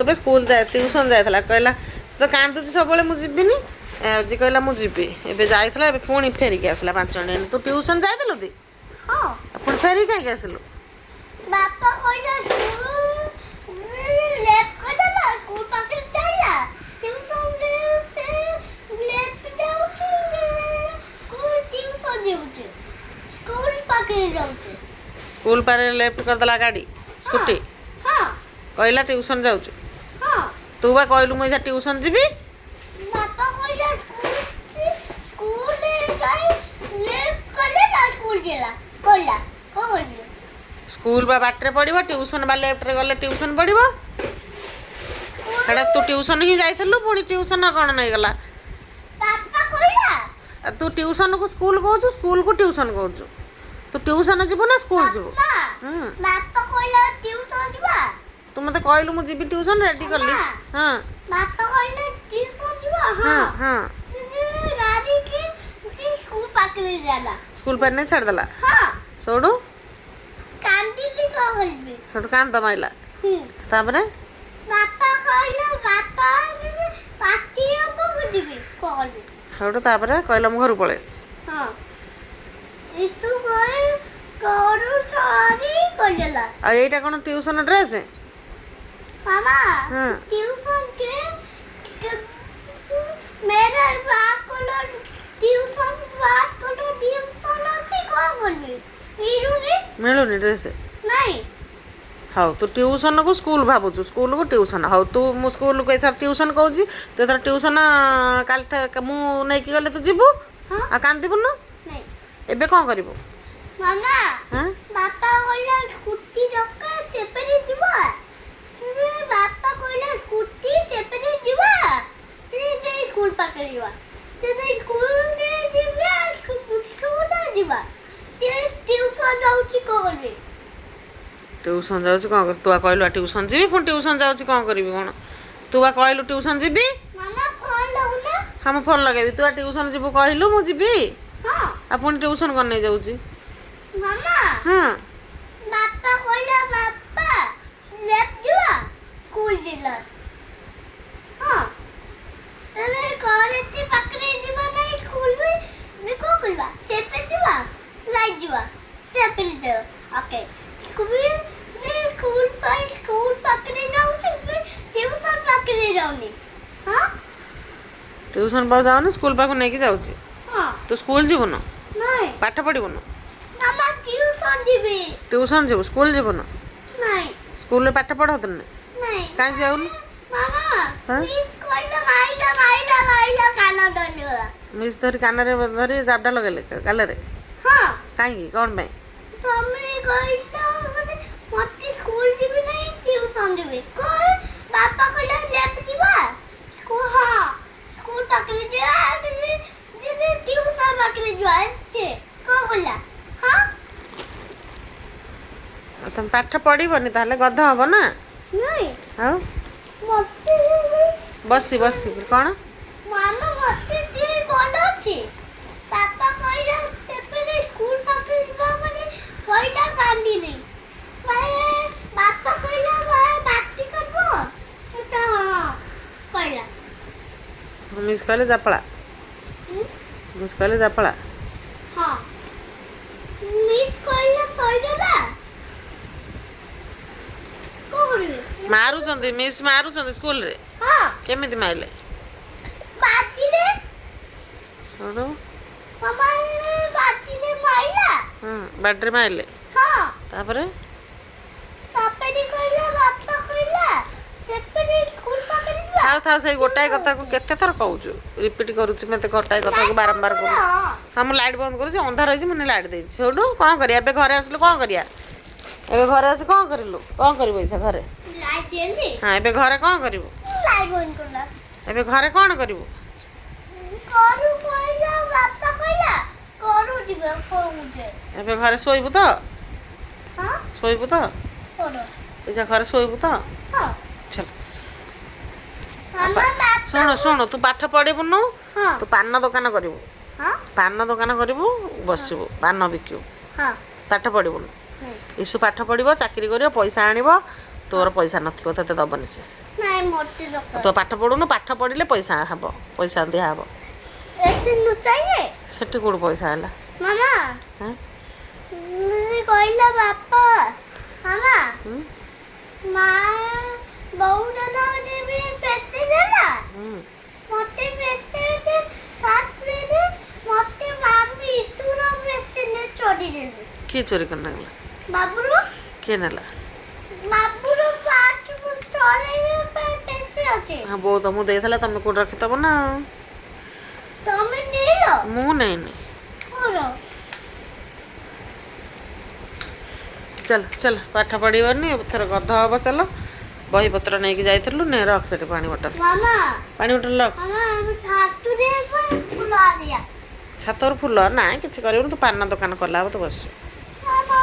ଏବେ ସ୍କୁଲ ଯାଏ ଟ୍ୟୁସନ୍ ଯାଇଥିଲା କହିଲା ତ କାନ୍ଦୁଛି ସବୁବେଳେ ମୁଁ ଯିବିନି ଆଜି କହିଲା ମୁଁ ଯିବି ଏବେ ଯାଇଥିଲା ଏବେ ପୁଣି ଫେରିକି ଆସିଲା 5 ମିନିଟ୍ ତୁ ଟ୍ୟୁସନ୍ ଯାଇଥିଲୁ ତି ପୁଣି ଫେରିକି କାହିଁକି ଆସିଲୁ ବାପା କହିଲା ଲେଫ୍ଟ କରିଦେଲା ସ୍କୁଲ ପାଖରେ ଚାଲିଲା ଟ୍ୟୁସନ୍ ସେ ଲେଫ୍ଟ ଯାଉଛି ସ୍କୁଲ ଟ୍ୟୁସନ୍ ଯାଉଛି ସ୍କୁଲ ପାଖରେ ଯାଉଛି ସ୍କୁଲ ପାଖରେ ଲେଫ୍ଟ କରିଦେଲା ଗାଡ଼ି ସ୍କୁଟି କହିଲା ଟ୍ୟୁସନ୍ ଯାଉଛୁ ତୁ ବା କହିଲୁ ମୁଁ ଏଇଟା ଟ୍ୟୁସନ୍ ଯିବି ବାପା କହିଲା ସ୍କୁଲ ଯାଇ ଲେଫ୍ଟ କରିଦେଲା ସ୍କୁଲ ଗଲା କହିଲା କଣ କରିବି ସ୍କୁଲ ବା ବାଟରେ ପଡ଼ିବ ଟ୍ୟୁସନ୍ ବା ଲେଫ୍ଟରେ ଗଲେ ଟ୍ୟୁସନ୍ ପଡ଼ିବ ସେଇଟା ତୁ ଟ୍ୟୁସନ୍ ହିଁ ଯାଇଥିଲୁ ପୁଣି ଟ୍ୟୁସନ୍ କ'ଣ ନେଇଗଲା ବାପା କହିଲା ତୁ ଟ୍ୟୁସନ୍କୁ ସ୍କୁଲ କହୁଛୁ ସ୍କୁଲକୁ ଟ୍ୟୁସନ୍ କହୁଛୁ ତୁ ଟ୍ୟୁସନ୍ ଯିବୁ ନା ସ୍କୁଲ ଯିବୁ ବାପା କହିଲା ଟ୍ୟୁସନ୍ ଯିବା ତୁ ମୋତେ କହିଲୁ ମୁଁ ଯିବି ଟ୍ୟୁସନ୍ ରେଡ଼ି କଲି ହଁ ବାପା କହିଲେ ଟ୍ୟୁସନ୍ ଯିବା ହଁ ହଁ ଗାଡ଼ି କି ସ୍କୁଲ ପାଖରେ जाला ସ୍କୁଲ ପାଖରେ ନେଇ ଛାଡ଼ିଦେଲା ହଁ ସୋଠୁ କାନ୍ଦିଲି କ'ଣ କରିବି ସୋଠୁ କାନ୍ଦ ମାଇଲା ତାପରେ ବାପା କହିଲା ବାପା ପାଟି ହବ ଯିବି କ'ଣ କରିବି ସୋଠୁ ତାପରେ କହିଲା ମୁଁ ଘରକୁ ପଳେଇ ହଁ ଇସୁ କରୁ ଛାଡ଼ି କହିଦେଲା ଆଉ ଏଇଟା କ'ଣ ଟ୍ୟୁସନ୍ ଡ୍ରେସ୍ मामा हाँ ट्यूशन के मेरा बात करो ट्यूशन अच्छी कौन करबी मिलूनी ड्रेस नहीं हौ तू ट्यूशन को स्कूल भावुचु स्कूल को ट्यूशन हौ तू मु स्कूल को एथर ट्यूशन कहूँ तो एथर ट्यूशन काल मु नहीं गले तू जीवु आ कांदिबुनु नहीं एबे कौन करिवु मामा हां बापा कहला स्कूटी रख सेपरे जीवा बापा कहला स्कूटी सेपरे जीवा जे स्कूल पाके जीवा जे स्कूल ने जीवा स्कूल ना जीवा ते ट्यूशन जाउची कोन ट्यूशन जाउची कोन कर तू कहलु ट्यूशन जीबी पुन ट्यूशन जाउची कोन करबी कोन तू कहलु ट्यूशन जीबी मामा फोन लाउ ना हम फोन लगेबी तू ट्यूशन जीबू कहलु मु जीबी हां अपन ट्यूशन कोन नहीं जाउची मामा हां बापा कहला बापा लेफ्ट जीवा स्कूल जिला हां तने कॉलेज पाखरे जीवा नहीं स्कूल में को करबा सेपे जीवा लाइट जीवा सेपे दे ओके स्कूल पाखरे जाऊ फिर ट्यूशन पाखरे जाऊनी हां ट्यूशन पास जाऊ स्कूल पाख नहीं जाउची हां तू स्कूल जीवु न नहीं पाठ पढ़िबु न मामा ट्यूशन जीबी ट्यूशन जीवु स्कूल जीवु न नहीं स्कूल में पाठ पढ़त न नहीं काई जाउन मामा हाँ? प्लीज कोइला माइला काना डलियोला मिस धरी कान रे धरी जाबडा लगेले काले रे हां काई कोन पे तमे कइता मते स्कूल जीबी नहीं ट्यूशन जीबी कोइ पापा कहला लेफ्ट जीबा स्कूल हां स्कूल पाखरे जा जे ट्यूशन पाखरे जा एस्ते को कहला हां तुम पाठ पढ़िबनी ताले गध हबो ना नहीं हां मते बसी बसी कोन मामा मते जे बोलो छी पापा कहला सेपरे स्कूल पाखरे जीबा बोले कहला कांदी नहीं बापा कहला बाती करबो तो हां कहला मिस कहले जापला मिस कहले जापला हां मिस कहला सही देला कोरी मारू चंदी मिस मारू चंदी स्कूल रे हां केमिति माइले बाती रे सोडो मामा बाती रे माइला बैटरी माइले हां तापरे तापरे कहला बापा कहला सेपरे स्कूल पाखरे जा थाउ थाउ से गोटाए कथा को केते थर कहूछु रिपीट करूछु मते गोटाए कथा को बारंबार करू हम लाइट बंद करूछु अंधार होई मने लाइट देछि सोडो कोन करिया एबे घरे आसलु कोन करिया एबे घरे आसी कोन करिलु कोन करबो इछा घरे लाइट देली हां एबे घरे कोन करिवो लाइट बंद करला एबे घरे कोन करिवो करू कहला बापा कहला करू दिबे कहू जे एबे घरे सोइबु तो हां सोइबु तो करू इछा घरे सोइबु तो हां चल मामा बात सुन सुन तू पाठ पढ़िबुनु हां तू पान दुकान करिवु हां पान दुकान करिवु बसिबु पान बिकिबु हां पाठ पढ़िबुनु नहीं इशु पाठ पढ़िबो चाकरी करियो पैसा आनिबो तोर पैसा नथिबो तते दबनी से नहीं मोटे दरकार ତୁ ପାଠ ପଢ଼ୁନୁ ପାଠ ପଢ଼ିଲେ ପଇସା ହେବ ପଇସା ଦିଆହେବ एक दिन तो चाहिए ସେଠି କେଉଁଠୁ ପଇସା ହେଲା मामा ହଁ मुझे कहला बापा मामा ହୁଁ माँ बहु दादा ने भी पैसे देला ହୁଁ मोटे पैसे दे साथ में दे मोटे मामी इसुरो पैसे ने चोरी दे କିଏ ଚୋରି କରି ନେଲା बाबूरो କିଏ ନେଲା बाबूरो 5 स्टोरी पे पैसे अच्छे ହଁ ବୋଉ ତମକୁ ଦେଇଥିଲା ତମେ କେଉଁଠି ରଖିଥବ ନା ତମେ ନେଇଲ ମୁଁ ନେଇନି କର ଚାଲ ଚାଲ ପାଠ ପଢ଼ିବନି ଏଥର ଗଧ ହବ ଚାଲ ବହିପତ୍ର ନେଇକି ଯାଇଥିଲୁ ନେ ରଖ ସେଠି ପାଣି ବୋଟଲ ମାମା ପାଣି ବୋଟଲ ରଖ ମାମା ଆମେ ଛାତୁରେ ଫୁଲ ଆଣିଆ ଛାତରୁ ଫୁଲ ନାଇଁ କିଛି କରିବୁନି ତୁ ପାନ ଦୋକାନ କଲା ହବ ତୁ ବସିବୁ ମାମା